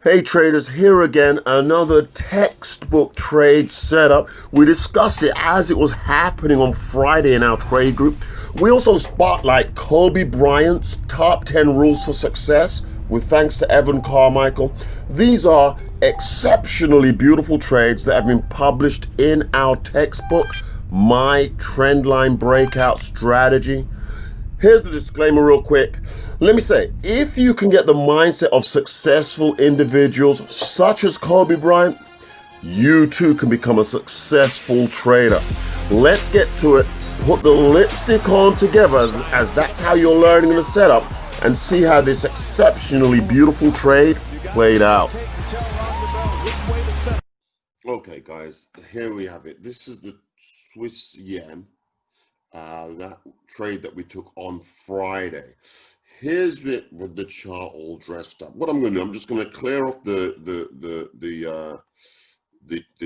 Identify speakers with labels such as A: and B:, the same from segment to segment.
A: Hey traders, here again, another textbook trade setup. We discussed it as it was happening on Friday in our trade group. We also spotlight Kobe Bryant's top 10 rules for success with thanks to Evan Carmichael. These are exceptionally beautiful trades that have been published in our textbook, My Trendline Breakout Strategy. Here's the disclaimer real quick. Let me say, if you can get the mindset of successful individuals such as Kobe Bryant, you too can become a successful trader. Let's get to it. Put the lipstick on together, as that's how you're learning the setup, and see how this exceptionally beautiful trade played out. Okay guys, here we have it. This is the Swiss yen. That trade that we took on Friday. Here's it with the chart all dressed up. What I'm going to do, I'm just going to clear off the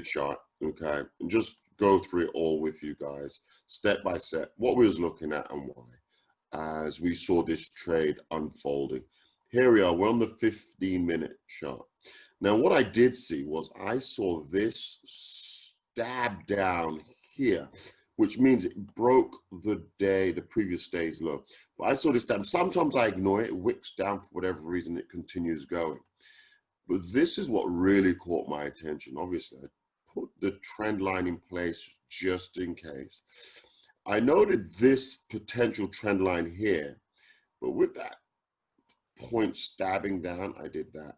A: chart, okay, and just go through it all with you guys, step by step, what we was looking at and why, as we saw this trade unfolding. Here we are. We're on the 15-minute chart. Now, what I did see was I saw this stab down here, which means it broke the previous day's low. But I saw this stab. Sometimes I ignore it. It wicks down for whatever reason. It continues going. But this is what really caught my attention. Obviously, I put the trend line in place just in case. I noted this potential trend line here, but with that point stabbing down, I did that.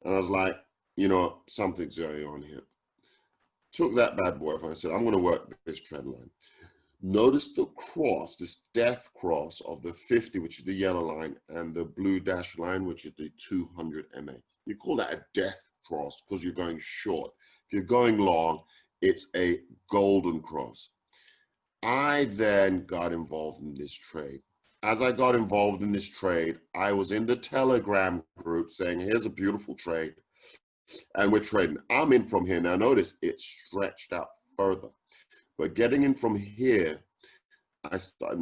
A: And I was like, you know, something's going on here. Took that bad boy off and I said, I'm going to work this trend line. Notice the cross, this death cross of the 50, which is the yellow line, and the blue dashed line, which is the 200 MA. You call that a death cross because you're going short. If you're going long, it's a golden cross. I then got involved in this trade. As I got involved in this trade, I was in the Telegram group saying, here's a beautiful trade. And we're trading. I'm in from here. Now notice it stretched out further. But getting in from here, I started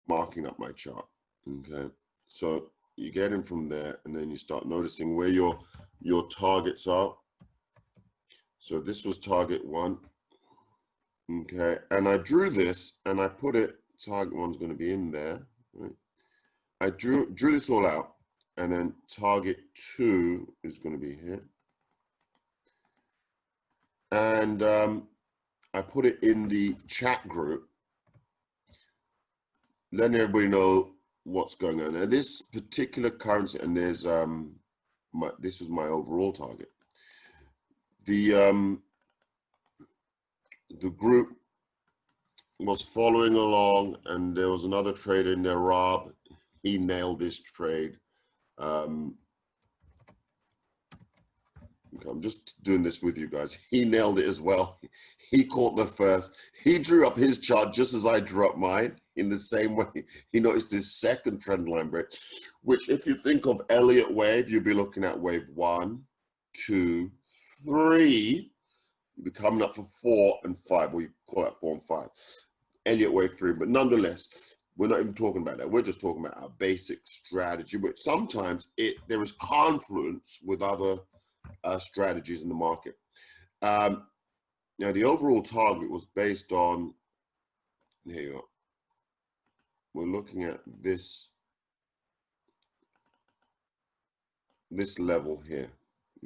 A: marking up my chart. Okay. So you get in from there and then you start noticing where your targets are. So this was target 1. Okay. And I drew this and I put it, target 1's going to be in there. Right? I drew this all out, and then target 2 is going to be here. And I put it in the chat group, letting everybody know what's going on. Now, this particular currency, and there's this was my overall target. The group was following along, and there was another trader in there, Rob. He nailed this trade. I'm just doing this with you guys. He nailed it as well. He caught the first. He drew up his chart just as I drew up mine in the same way. He noticed his second trend line break, which if you think of Elliott wave, you'll be looking at wave 1, 2, 3. You'll be coming up for 4 and 5. Well, you call that 4 and 5. Elliott wave 3, but nonetheless, we're not even talking about that. We're just talking about our basic strategy, which sometimes there is confluence with other strategies in the market. Now, the overall target was based on, here you go. We're looking at this level here,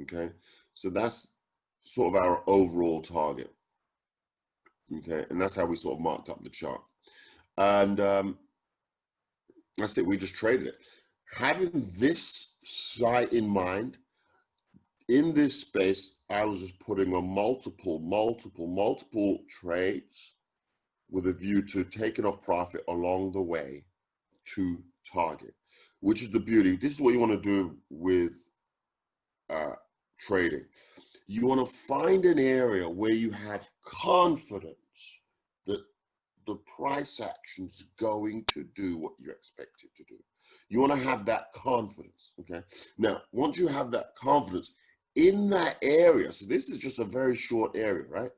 A: okay? So that's sort of our overall target, okay? And that's how we sort of marked up the chart. And that's it, we just traded it. Having this site in mind, in this space, I was just putting on multiple trades with a view to taking off profit along the way to target, which is the beauty. This is what you want to do with trading. You want to find an area where you have confidence that the price action's going to do what you expect it to do. You want to have that confidence, okay? Now, once you have that confidence, in that area, so this is just a very short area, right?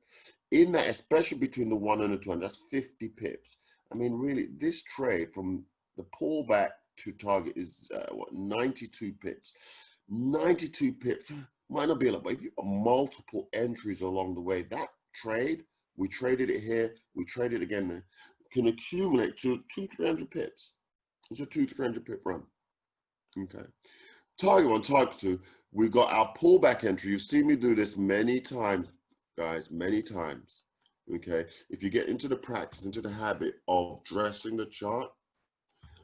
A: In that, especially between the 1 and the 200, that's 50 pips. I mean, really, this trade from the pullback to target is 92 pips. 92 pips, might not be a lot, but if you've got multiple entries along the way, that trade, we traded it here, we traded again there, can accumulate to 300 pips. It's a 300 pip run. Okay. Target 1, target 2, we got our pullback entry. You've seen me do this many times, guys, many times. Okay. If you get into the practice, into the habit of dressing the chart,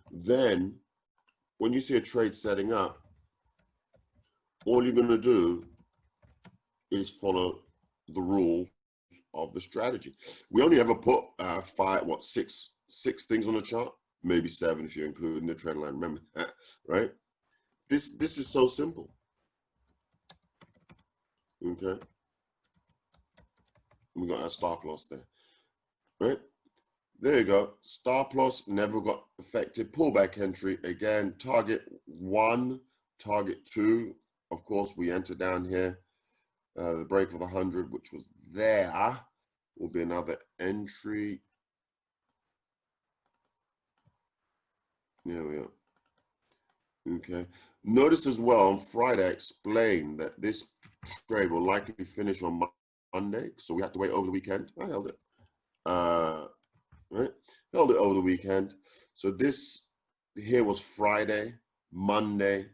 A: then when you see a trade setting up, all you're going to do is follow the rules of the strategy. We only ever put six things on the chart, maybe 7 if you're including the trend line. Remember that, right? This is so simple. Okay, we got our stop loss there, right? There you go. Stop loss never got affected. Pullback entry again. Target 1, target 2. Of course, we enter down here. The break of the 100, which was there, will be another entry. There we are. Okay. Notice as well on Friday, I explained that this trade will likely finish on Monday, so we have to wait over the weekend. I held it. Right? Held it over the weekend. So this here was Friday, Monday,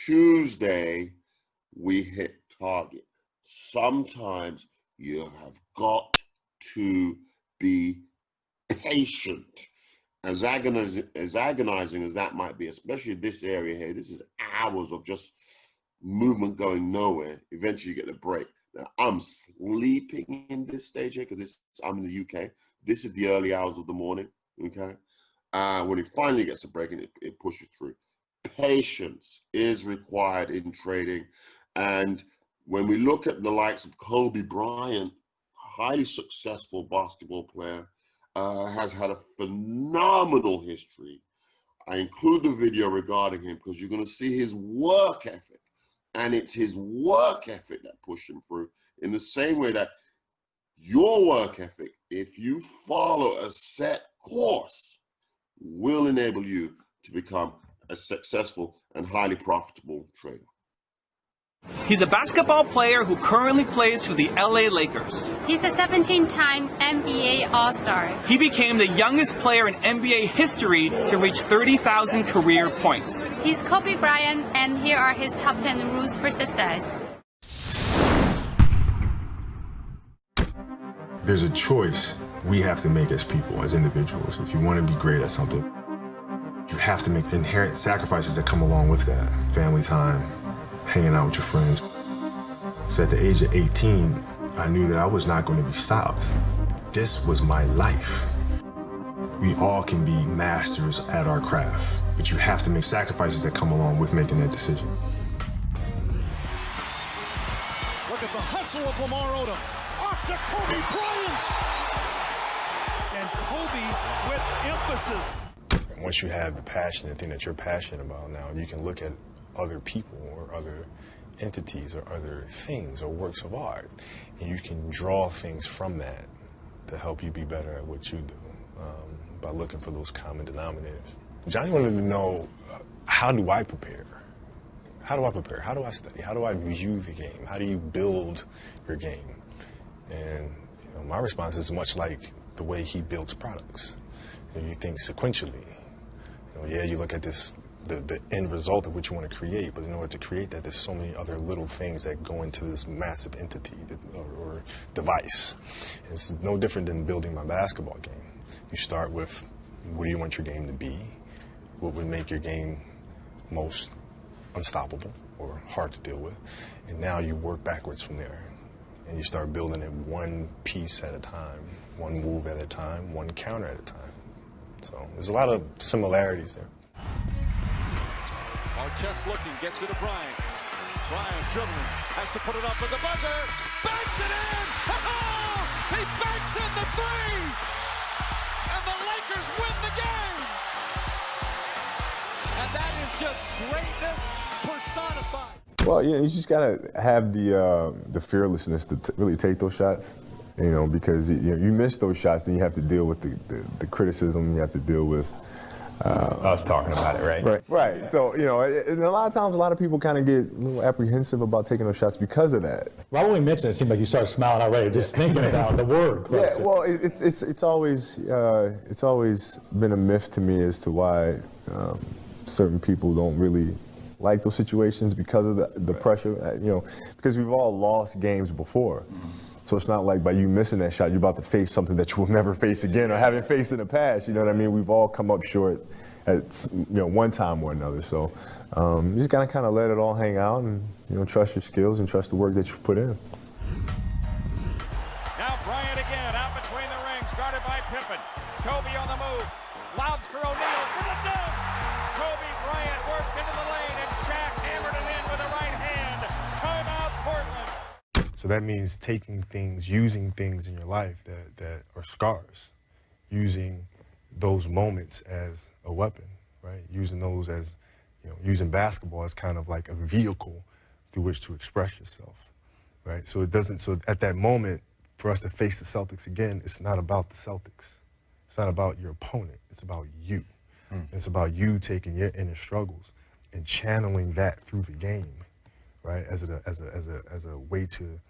A: Tuesday, we hit target. Sometimes you have got to be patient. As agonizing as that might be, especially this area here, this is hours of just movement going nowhere. Eventually you get a break. Now, I'm sleeping in this stage here because I'm in the UK. This is the early hours of the morning, okay? When it finally gets a break and it pushes through. Patience is required in trading. And when we look at the likes of Kobe Bryant, highly successful basketball player, has had a phenomenal history. I include the video regarding him because you're going to see his work ethic. And it's his work ethic that pushed him through in the same way that your work ethic, if you follow a set course, will enable you to become a successful and highly profitable trader.
B: He's a basketball player who currently plays for the LA Lakers.
C: He's a 17-time NBA All-Star.
B: He became the youngest player in NBA history to reach 30,000 career points.
C: He's Kobe Bryant, and here are his top 10 rules for success.
D: There's a choice we have to make as people, as individuals. If you want to be great at something, you have to make inherent sacrifices that come along with that. Family time, hanging out with your friends. So at the age of 18, I knew that I was not going to be stopped. This was my life. We all can be masters at our craft, but you have to make sacrifices that come along with making that decision.
E: Look at the hustle of Lamar Odom. Off to Kobe Bryant. And Kobe with emphasis.
D: And once you have the passion and thing that you're passionate about now, you can look at other people or other entities or other things or works of art, and you can draw things from that to help you be better at what you do by looking for those common denominators. Johnny wanted to know, how do I prepare? How do I prepare? How do I study? How do I view the game? How do you build your game? And my response is much like the way he builds products. You think sequentially. Yeah, you look at this, the end result of what you want to create, but in order to create that, there's so many other little things that go into this massive entity or device. And it's no different than building my basketball game. You start with, what do you want your game to be? What would make your game most unstoppable or hard to deal with? And now you work backwards from there. And you start building it one piece at a time, one move at a time, one counter at a time. So there's a lot of similarities there.
E: Artest looking, gets it to Bryant. Bryant dribbling, has to put it up with the buzzer. Banks it in! He banks in the three! And the Lakers win the game! And that is just greatness personified.
F: Well, yeah, you just gotta have the fearlessness to really take those shots, because you miss those shots, then you have to deal with the criticism, you have to deal with
G: Us talking about it, right?
F: Right. So, you know, and a lot of times, a lot of people kind of get a little apprehensive about taking those shots because of that.
H: Right when we mentioned it, seemed like you started smiling already, just thinking about the word.
F: Yeah, well, it's always been a myth to me as to why certain people don't really like those situations because of the pressure, you know, because we've all lost games before. So it's not like by you missing that shot, you're about to face something that you will never face again or haven't faced in the past. You know what I mean? We've all come up short at, you know, one time or another. So you just gotta kind of let it all hang out and, you know, trust your skills and trust the work that you've put in.
E: Now Bryant again, out between the rings, guarded by Pippen. Kobe on the move, lobs for O'Neal, for the dunk! Kobe Bryant worked into the lane, and Shaq hammered it in with a right hand. Timeout, Portland.
D: So that means taking things, using things in your life that are scars, using those moments as a weapon, right? Using those as, you know, using basketball as kind of like a vehicle through which to express yourself, right? So at that moment, for us to face the Celtics again, it's not about the Celtics. It's not about your opponent. It's about you. It's about you taking your inner struggles and channeling that through the game, right? As a way to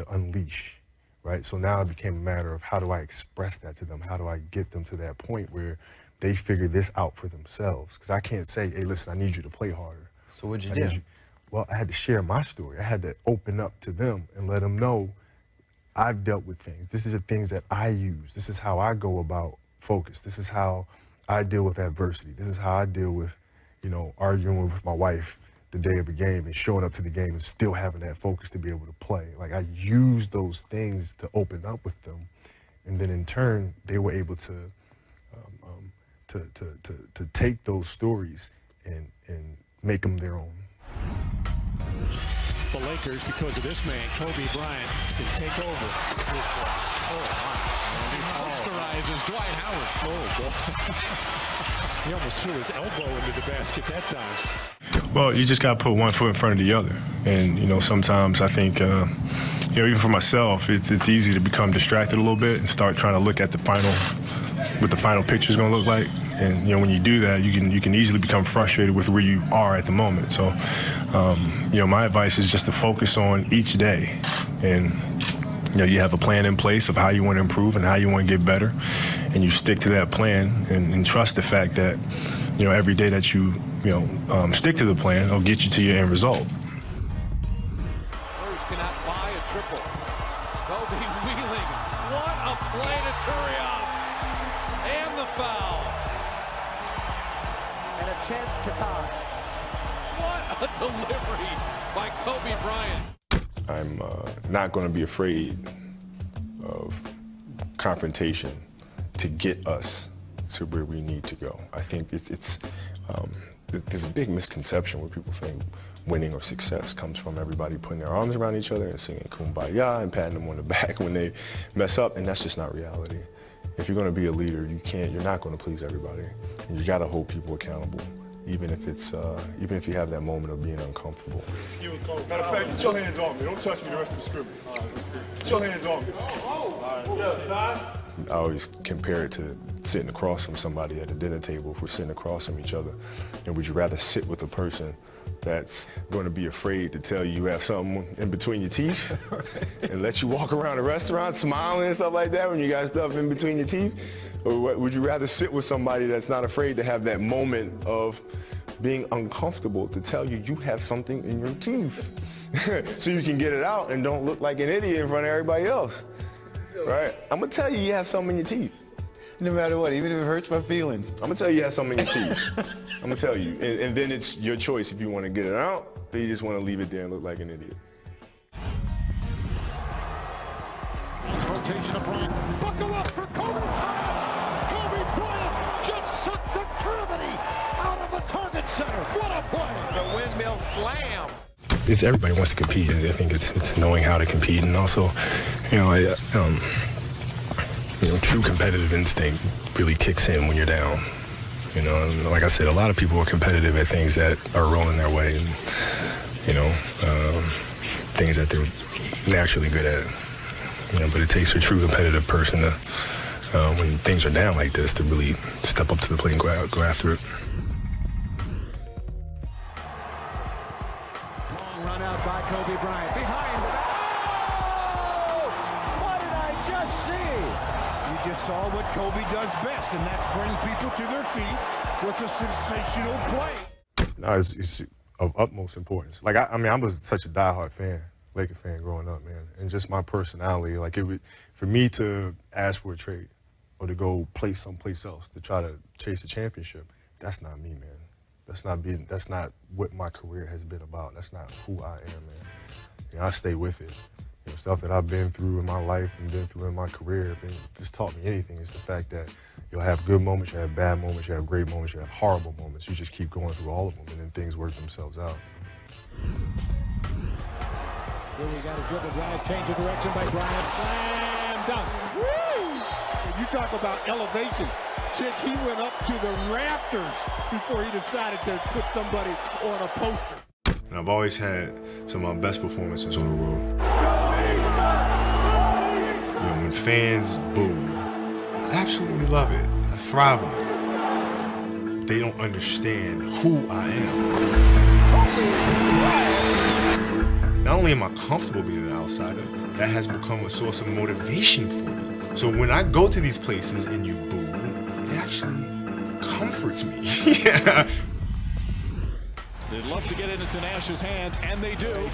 D: unleash, right? So now it became a matter of how do I express that to them? How do I get them to that point where they figure this out for themselves? Because I can't say, hey, listen, I need you to play harder.
G: So what'd you do?
D: Well, I had to share my story. I had to open up to them and let them know I've dealt with things. This is the things that I use. This is how I go about focus. This is how I deal with adversity. This is how I deal with, you know, arguing with my wife the day of a game and showing up to the game and still having that focus to be able to play. Like, I used those things to open up with them, and then in turn they were able to take those stories and make them their own.
E: The Lakers, because of this man, Kobe Bryant, can take over. And he posterizes Dwight Howard. He almost threw his elbow into the basket that time.
D: Well, you just got to put one foot in front of the other. And, you know, sometimes I think, you know, even for myself, it's easy to become distracted a little bit and start trying to look at what the final picture is going to look like. And, you know, when you do that, you can easily become frustrated with where you are at the moment. So, you know, my advice is just to focus on each day. And, you know, you have a plan in place of how you want to improve and how you want to get better. And you stick to that plan and trust the fact that, you know, every day that you stick to the plan, it'll get you to your end result.
E: Spurs cannot buy a triple. Kobe wheeling. What a play to Turiaf. And the foul.
I: And a chance to tie.
E: What a delivery by Kobe Bryant.
F: I'm not going to be afraid of confrontation to get us to where we need to go. I think there's a big misconception where people think winning or success comes from everybody putting their arms around each other and singing Kumbaya and patting them on the back when they mess up, and that's just not reality. If you're going to be a leader, you're not going to please everybody. And you got to hold people accountable, even if you have that moment of being uncomfortable.
J: Matter of fact, get your hands on me. Don't touch me the rest of the scrimmage. Get your hands on me.
F: I always compare it to sitting across from somebody at a dinner table. If we're sitting across from each other, and would you rather sit with a person that's going to be afraid to tell you have something in between your teeth and let you walk around the restaurant smiling and stuff like that when you got stuff in between your teeth? Or would you rather sit with somebody that's not afraid to have that moment of being uncomfortable to tell you you have something in your teeth so you can get it out and don't look like an idiot in front of everybody else? Right? I'm going to tell you have something in your teeth.
J: No matter what, even if it hurts my feelings.
F: I'm going to tell you have something in your teeth. I'm going to tell you. And then it's your choice if you want to get it out or you just want to leave it there and look like an idiot.
E: Rotation of Bryant. Buckle up for Kobe Bryant. Kobe Bryant just sucked the gravity out of the target center. What a play. The windmill slam.
D: It's everybody wants to compete. I think it's knowing how to compete, and also, true competitive instinct really kicks in when you're down. You know, like I said, a lot of people are competitive at things that are rolling their way, and things that they're naturally good at. But it takes a true competitive person to when things are down like this, to really step up to the plate and go after it.
E: Long run out by Kobe Bryant. Behind. Oh! What did I just see?
J: You just saw what Kobe does best, and that's bring people to their feet with a sensational play.
F: No, it's of utmost importance. Like, I mean, I was such a diehard fan, Laker fan growing up, man. And just my personality, like, for me to ask for a trade or to go play someplace else to try to chase a championship, that's not me, man. That's not what my career has been about. That's not who I am, man. You know, I stay with it. You know, stuff that I've been through in my life and been through in my career, if it just taught me anything, is the fact that you'll have good moments, you have bad moments, you have great moments, you have horrible moments. You just keep going through all of them, and then things work themselves out.
E: Here we got a dribble drive, change of direction by Bryant, slam dunk.
J: Woo! You talk about elevation. Chick, he went up to the rafters before he decided to put somebody on a poster.
F: And I've always had some of my best performances on the road. You know, when fans boo, I absolutely love it. I thrive on it. They don't understand who I am. Not only am I comfortable being an outsider, that has become a source of motivation for me. So when I go to these places and you boo, it actually comforts me. Yeah.
E: They'd love to get it into Nash's hands, and they do.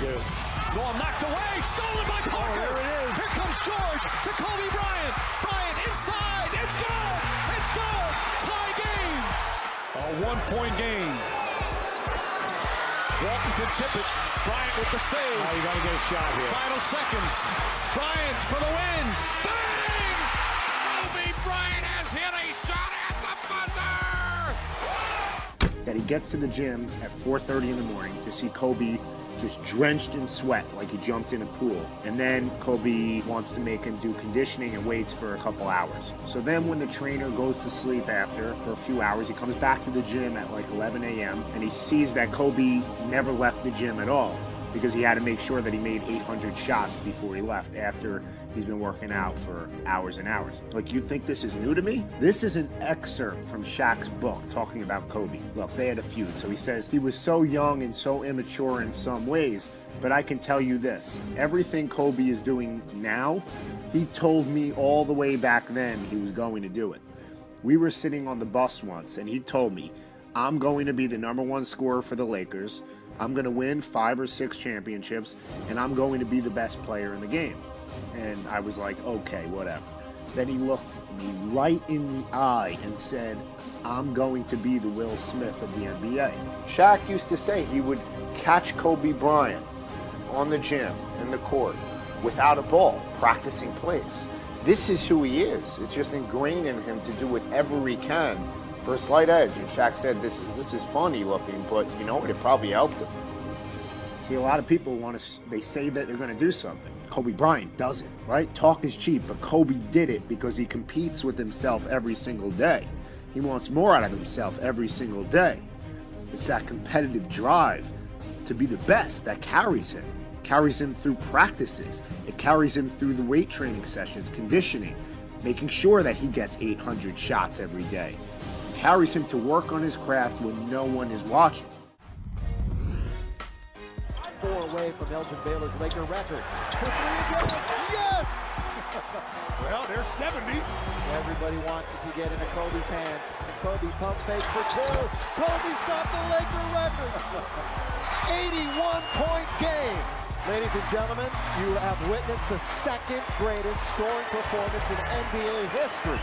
E: Ball knocked away, stolen by Parker. Here it is. Here comes George to Kobe Bryant. Bryant inside. It's good. It's good. Tie game. A 1-point game. Walton could tip it. Bryant with the save. Oh, you got to get a shot here. Final seconds. Bryant for the win. Bang! Kobe Bryant has hit a shot at the buzzer.
I: That he gets to the gym at 4:30 in the morning to see Kobe just drenched in sweat like he jumped in a pool. And then Kobe wants to make him do conditioning and waits for a couple hours. So then when the trainer goes to sleep after for a few hours, he comes back to the gym at like 11 a.m. and he sees that Kobe never left the gym at all, because he had to make sure that he made 800 shots before he left after he's been working out for hours and hours. Like, you think this is new to me? This is an excerpt from Shaq's book talking about Kobe. Look, they had a feud. So he says, he was so young and so immature in some ways, but I can tell you this, everything Kobe is doing now, he told me all the way back then he was going to do it. We were sitting on the bus once and he told me, I'm going to be the #1 scorer for the Lakers. I'm going to win 5 or 6 championships, and I'm going to be the best player in the game. And I was like, okay, whatever. Then he looked me right in the eye and said, I'm going to be the Will Smith of the NBA. Shaq used to say he would catch Kobe Bryant on the gym, in the court, without a ball, practicing plays. This is who he is. It's just ingrained in him to do whatever he can for a slight edge. And Shaq said, this is funny looking, but you know what, it probably helped him. See, a lot of people they say that they're going to do something. Kobe Bryant does it, right? Talk is cheap, but Kobe did it because he competes with himself every single day. He wants more out of himself every single day. It's that competitive drive to be the best that carries him through practices. It carries him through the weight training sessions, conditioning, making sure that he gets 800 shots every day. It carries him to work on his craft when no one is watching.
E: 4 away from Elgin Baylor's Laker record. For 3 again. Yes!
J: Well, there's 70.
E: Everybody wants it to get into Kobe's hands. And Kobe pump fake for 2. Kobe's got the Laker record. 81-point game. Ladies and gentlemen, you have witnessed the second greatest scoring performance in NBA history.